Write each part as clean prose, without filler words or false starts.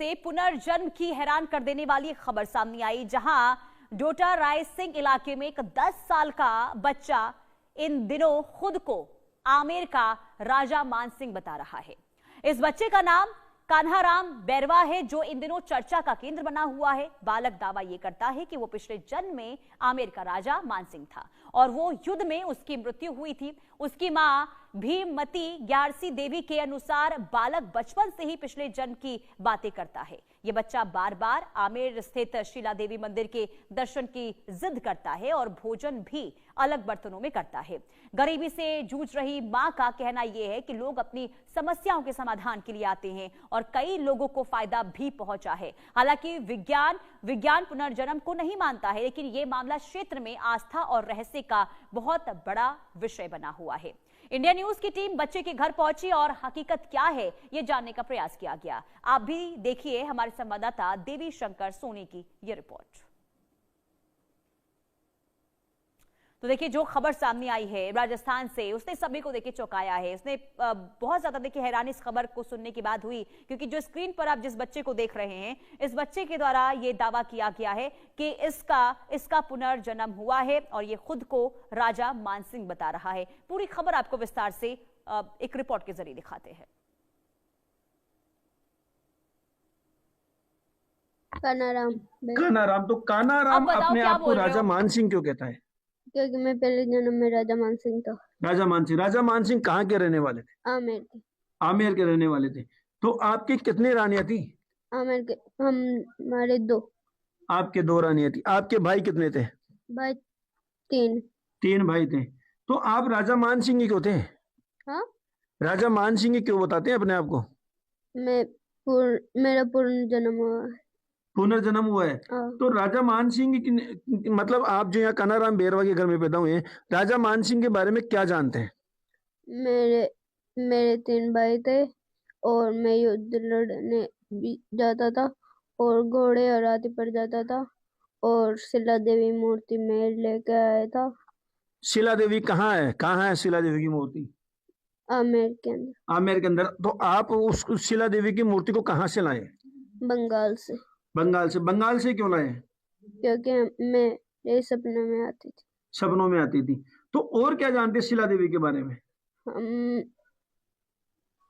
से पुनर्जन्म की हैरान कर देने वाली खबर सामने आई, जहां डोडा राय सिंह इलाके में एक 10 साल का बच्चा इन दिनों खुद को आमेर का राजा मानसिंह बता रहा है। इस बच्चे का नाम कान्हाराम बैरवा है, जो इन दिनों चर्चा का केंद्र बना हुआ है। बालक दावा यह करता है कि वो पिछले जन्म में आमेर का राजा मानसिंह था और वो युद्ध में उसकी मृत्यु हुई थी। उसकी मां भीममती ग्यारसी देवी के अनुसार बालक बचपन से ही पिछले जन्म की बातें करता है। ये बच्चा बार बार आमेर स्थित शीला देवी मंदिर के दर्शन की जिद करता है और भोजन भी अलग बर्तनों में करता है। गरीबी से जूझ रही मां का कहना यह है कि लोग अपनी समस्याओं के समाधान के लिए आते हैं और कई लोगों को फायदा भी पहुंचा है। हालांकि विज्ञान पुनर्जन्म को नहीं मानता है, लेकिन यह मामला क्षेत्र में आस्था और रहस्य का बहुत बड़ा विषय बना हुआ है। इंडिया न्यूज की टीम बच्चे के घर पहुंची और हकीकत क्या है ये जानने का प्रयास किया गया। आप भी देखिए हमारे संवाददाता देवी शंकर सोनी की ये रिपोर्ट। तो देखिए जो खबर सामने आई है राजस्थान से, उसने सभी को देखिए चौंकाया है। उसने बहुत ज्यादा देखिए हैरानी इस खबर को सुनने के बाद हुई, क्योंकि जो स्क्रीन पर आप जिस बच्चे को देख रहे हैं, इस बच्चे के द्वारा ये दावा किया गया है कि इसका पुनर्जन्म हुआ है और ये खुद को राजा मानसिंह बता रहा है। पूरी खबर आपको विस्तार से एक रिपोर्ट के जरिए दिखाते हैं। कान्हाराम तो कान्हाराम अपने आप को राजा मानसिंह क्यों कहता है? क्योंकि मैं पहले जन्म में राजा मानसिंह था। राजा मानसिंह कहाँ के रहने वाले थे? आमेर के। आमेर के रहने वाले थे। तो आपकी कितनी रानियां थी? आमेर के हमारे 2। आपके 2 रानियां थी। आपके भाई कितने थे? भाई 3। 3 भाई थे। तो आप राजा मानसिंह ही क्यों थे? हाँ, राजा मानसिंह क्यों बताते हैं अपने आप को? मेरा पुनर्जन्म हुआ है। पुनर्जन्म हुआ है। तो राजा मानसिंह की मतलब आप जो यहाँ कान्हाराम बैरवा के घर में पैदा हुए हैं, राजा मानसिंह के बारे में क्या जानते हैं? मेरे 3 भाई थे और मैं युद्ध लड़ने भी जाता था और घोड़े और हाथी पर जाता था और शिला देवी मूर्ति में लेके आया था। शिला देवी कहाँ है शिला देवी की मूर्ति? आमेर के अंदर। आमेर के अंदर। तो आप उस शिला देवी की मूर्ति को कहाँ से लाए? बंगाल से। बंगाल से क्यों लाए? क्योंकि मेरे सपने में आती थी। सपनों में आती थी। तो और क्या जानते हैं शिला देवी के बारे में?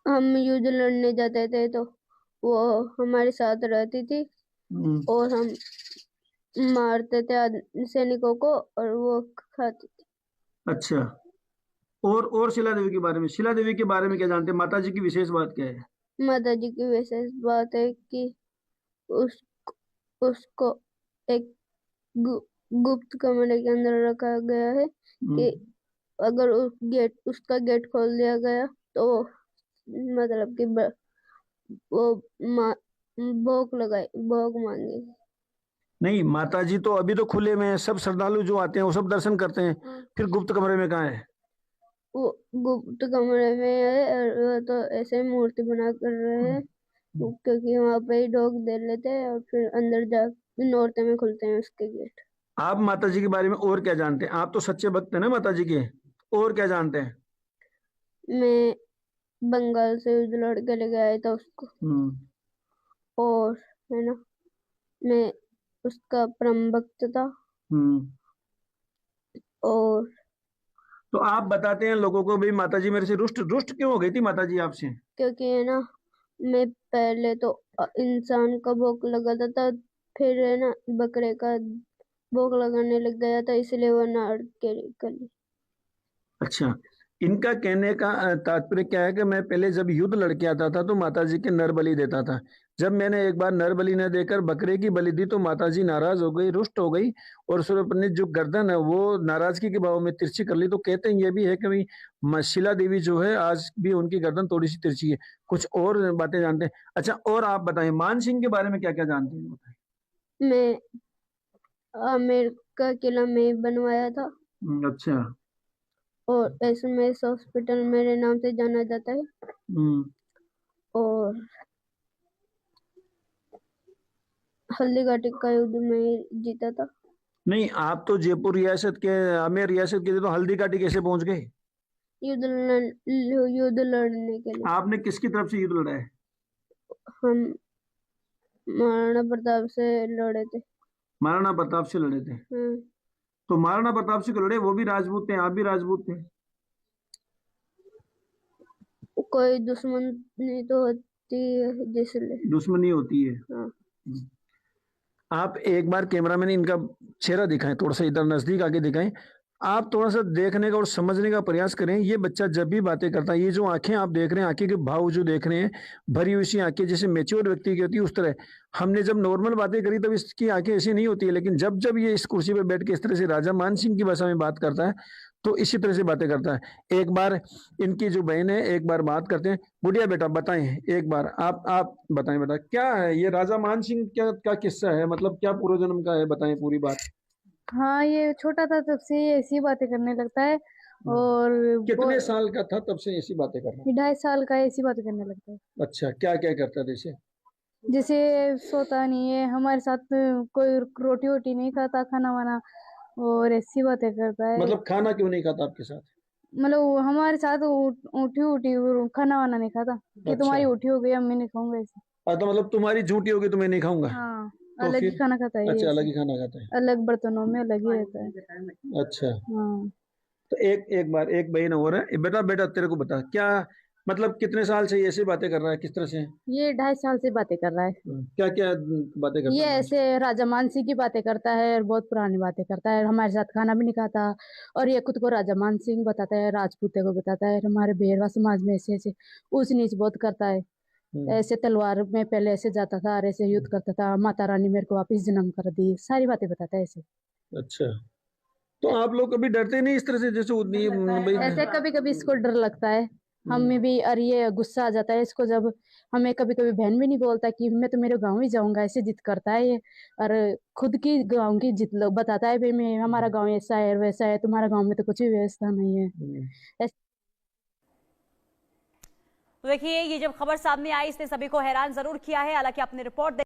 हम युद्ध लड़ने जाते थे तो वो हमारे साथ रहती थी और हम मारते थे सैनिकों को और वो खाती थी। अच्छा, और शिला देवी के बारे में? शिला देवी के बारे में क्या जानते हैं? माता जी की विशेष बात क्या है? माता जी की विशेष बात है कि उसको एक गुप्त कमरे के अंदर रखा गया है कि अगर उसका गेट खोल दिया गया तो मतलब कि वो भोग मांगे। नहीं, माता जी तो अभी तो खुले में है, सब श्रद्धालु जो आते हैं वो सब दर्शन करते हैं। फिर गुप्त कमरे में कहाँ है? वो गुप्त कमरे में है और वो तो ऐसे मूर्ति बना कर रहे हैं क्योंकि वहां पे ही ढोक दे लेते हैं और फिर अंदर जा नौरते में खुलते हैं उसके गेट। आप माता जी के बारे में और क्या जानते हैं? आप तो सच्चे भक्त हैं ना माता जी के, और क्या जानते हैं? मैं बंगाल से उस लड़के लेके आया था उसको और है ना, मैं उसका परम भक्त था। और तो आप बताते हैं लोगों को भी माता जी मेरे से रुष्ट क्यों हो गई थी माता जी आपसे? क्योंकि है ना, मैं पहले तो इंसान का भोग लगाता था, फिर है ना बकरे का भोग लगाने लग गया था, इसलिए वो नाड़ के गली। अच्छा, इनका कहने का तात्पर्य क्या है कि मैं पहले जब युद्ध लड़के आता था तो माता जी के नर बलि देता था। जब मैंने एक बार नर बलि न देकर बकरे की बलि दी तो माता जी नाराज हो गई, रुष्ट हो गई और फिर अपनी जो गर्दन है वो नाराजगी के भाव में तिरछी कर ली। तो कहते हैं ये भी है कि शिला देवी जो है आज भी उनकी गर्दन थोड़ी सी तिरछी है। कुछ और बातें जानते हैं? अच्छा, और आप बताएं मान सिंह के बारे में क्या क्या जानते हैं? मैं आमेर का किला में बनवाया था। अच्छा। और एसएमएस हॉस्पिटल मेरे नाम से जाना जाता है। और हल्दीघाटी का युद्ध में जीता था। नहीं, आप तो जयपुर रियासत के, आमेर रियासत के थे, तो हल्दीघाटी कैसे पहुंच गए? युद्ध लड़ने के लिए। आपने किसकी तरफ से युद्ध लड़ा है? हम महाराणा प्रताप से लड़े थे। महाराणा प्रताप से लड़े थे। हाँ, तो महाराणा प्रताप से लड़े, वो भी राजपूत थे, आप भी राजपूत थे। कोई दुश्मनी तो होती है जिसलिए। दुश्मनी होती है। हाँ, आप एक बार कैमरामैन इनका चेहरा दिखाएं, थोड़ा सा इधर नजदीक आके दिखाएं। आप थोड़ा सा देखने का और समझने का प्रयास करें। ये बच्चा जब भी बातें करता है, ये जो आंखें आप देख रहे हैं, आंखें के भाव जो देख रहे हैं, भरी हुई सी आंखें जैसे मैच्योर व्यक्ति की होती है उस तरह। हमने जब नॉर्मल बातें करी तब इसकी आंखें ऐसी नहीं होती है, लेकिन जब जब ये इस कुर्सी पे बैठ के इस तरह से राजा मान सिंह की भाषा में बात करता है तो इसी तरह से बातें करता है। एक बार इनकी जो बहन है, एक बार बात करते हैं। गुड़िया बेटा बताएं, एक बार आप बताएं बेटा, क्या है ये राजा मान सिंह क्या किस्सा है, मतलब क्या पूर्व जन्म का है, बताएं पूरी बात। हाँ, ये छोटा था तब से ये ऐसी बातें करने लगता है और कितने साल का था तब से ऐसी बातें कर रहा ये 2.5 साल का ऐसी बातें करने लगता है। है? अच्छा, क्या क्या करता था जैसे? जैसे सोता नहीं है हमारे साथ, कोई रोटी वोटी नहीं खाता, खाना वाना, और ऐसी बातें करता है। मतलब खाना क्यों नहीं खाता आपके साथ? मतलब हमारे साथ उठी उठी खाना वाना नहीं खाता कि अच्छा। तुम्हारी उठी हो गई मैं नहीं खाऊंगा ऐसे। तो मतलब तुम्हारी झूठी होगी तो मैं नहीं खाऊंगा। हाँ, तो अलग ही फिर? खाना खाता है ये अच्छा, अलग ऐसे। ही खाना खाता है। अलग बर्तनों में अलग ही रहता है। अच्छा, हाँ, तो एक बार एक बहन और है। बेटा बेटा तेरे को बता, क्या मतलब कितने साल से ये ऐसी बातें कर रहा है, किस तरह से? ये 2.5 साल से बातें कर रहा है। क्या क्या बातें करता ये है? ऐसे राजा मानसिंह की बातें करता है और बहुत पुरानी बातें करता है, हमारे साथ खाना भी नहीं खाता। और ये खुद को राजा मानसिंह बताता है, राजपूते को बताता है, हमारे बेरवा समाज में ऐसे ऐसे ऊंच नीच बहुत करता है। ऐसे तलवार में पहले ऐसे जाता था और ऐसे युद्ध करता था, माता रानी मेरे को वापिस जन्म कर दी, सारी बातें बताता है ऐसे। अच्छा, तो आप लोग कभी डरते नहीं इस तरह से, जैसे उतनी भाई? ऐसे कभी कभी इसको डर लगता है, हमें भी। और ये गुस्सा आ जाता है इसको जब हमें कभी कभी बहन भी नहीं बोलता कि मैं तो मेरे गांव ही जाऊंगा, ऐसे जिद करता है ये। और खुद की गांव की जिद लोग बताता है, भाई मैं हमारा गांव ऐसा है वैसा है, तुम्हारा गांव में तो कुछ भी व्यवस्था नहीं है। तो देखिए, ये जब खबर सामने आई इसने सभी को हैरान जरूर किया है। हालांकि आपने रिपोर्ट